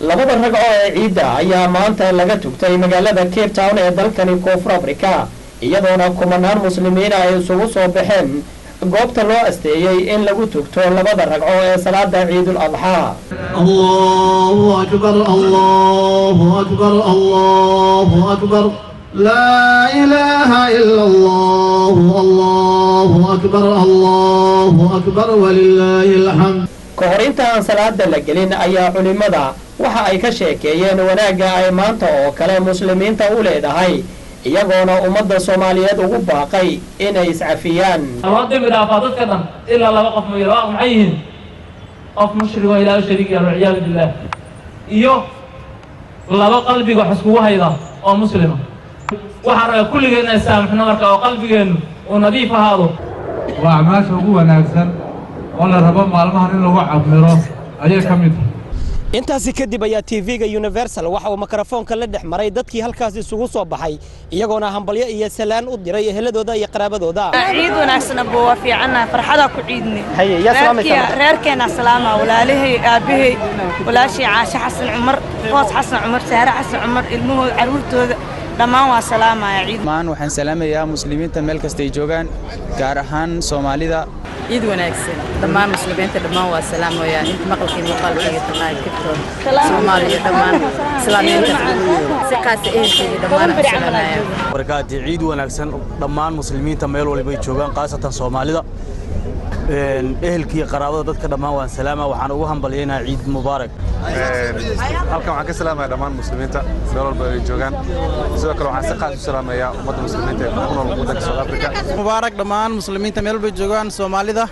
labada ragco ee ciidda ayaa maanta laga tugtay magaalada Cape Town ee dalkani Koonfur Afrika iyadoona kumanaan muslimiin ay isugu soo baxeen goobta loo asteeyay in lagu tugto labada ragco ee salaada Ciidul Adha. Allahu akbar, Allahu akbar, Allahu akbar, la ilaha illa Allah, Allahu akbar walillahil hamd. Kahor aan salaada la gelin ayaa culimada waxa ay ka sheekeeyeen wanaaga ay maanta oo kale muslimiinta u leedahay iyagoona ummadda Soomaaliyeed ugu baaqay inay iscafiyaan. Haddii midaafa dadka dhan ilaa laba qof ma yiraahdo maxay yihiin qof mushrik oo ilaahay shariik ah ciyaad billah iyo laba qalbiga wax isku hayda oo muslima waxa kulligeena saamaxna marka oo qalbigeenu oo nadiif ahaado waa maasha ugu wanaagsan oo la rabo maalmahan in lagu cabmiro ayay ka mid intaasi kadib ayaa TV-ga Universal waxa uu mikrofoonka la dhex maray dadkii halkaas isugu soo baxay iyagoona hambalyo iyo salaan u diray eheladooda iyo qaraabadooda. ciid wanaagsan buu fiicana farxada ku ciidni reerkeena salaama walaalahay aabahay walaashii Caasha Xasan Cumar Foos Xasan Cumar Saara Xasan Cumar ilmuhu caruurtooda dhamaan waa salaamaya ciid maan waxaan salaamayaa muslimiinta meel kasta ay joogaan gaar ahaan Soomaalida ciid wanaagsan dhamaan muslimiinta dhamaan waa salaamaya inta maqalkiin maqalkiin taqaan kibtoon Soomaaliya dhamaan islaamiinta si qaas ehelkii dhamaan salaamaya barakaati ciid wanaagsan dhamaan muslimiinta meel walba ay joogaan qaasatan Soomaalida ehelkii qaraabada dadka dhamaan waan salaama waxaan ugu hambalyeynaa ciid mubaarak halkan waxaan ka salaamayaa dhamaan muslimiinta meel walba ay joogaan sidoo kale waxaan si qaas u salaamayaa ummadda muslimiinta ee ku nool waddanka South Africa mubaarak dhamaan muslimiinta meel walba joogaan Soomaalida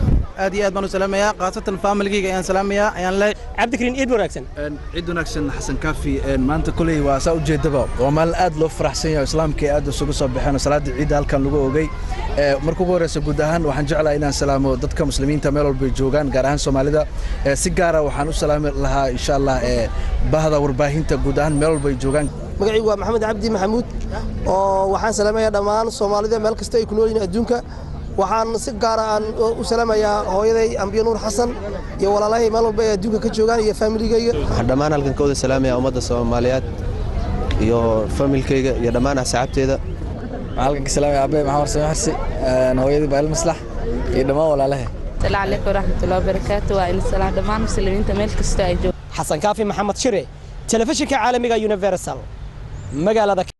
aad iyo aad baan u salaamayaa qaasatan family-gayga ayaan salaamayaa ayaan leeyahay Cabdikariin ciid wanaagsan Xasan Kaafi maanta kulay waa saa u jeedaba waa maalin aad loo faraxsan yahay islaamka aad isugu soo baxeen salaada ciid halkan lagu oogay markuu ugu horeysa guud ahaan waxaan jeclahay inaan salaamo dadka muslimiinta meel walba joogaan gaar ahaan Soomaalida si gaar ah waxaan u salaami lahaa insha Allah bahda warbaahinta guud ahaan meel walba joogaan magacaygu waa Maxamed Cabdi Maxamuud oo waxaan salaamayaa dhamaan Soomaalida meel kasta ay ku nool yihiin adduunka waxaan si gaar ah u salaamayaa hooyaday Ambiyo Nuur Xasan iyo walaalahay meel walba ay adduunka ka joogaan iyo family-gayga waxaan dhamaan halkan ka wada salaamayaa ummadda Soomaaliyeed iyo family-gayga iyo dhamaan asxaabteeda halkan ka salaamayaa Abay Maxamed Samaxsi hooyaday Baal Maslax iyo dhamaan walaalahay السلام عليكم ورحمة الله وبركاته وإن السلام دمان مسلمين تملك كستايجو حسن كافي محمد شري تلفزيون عالمي Universal مقالة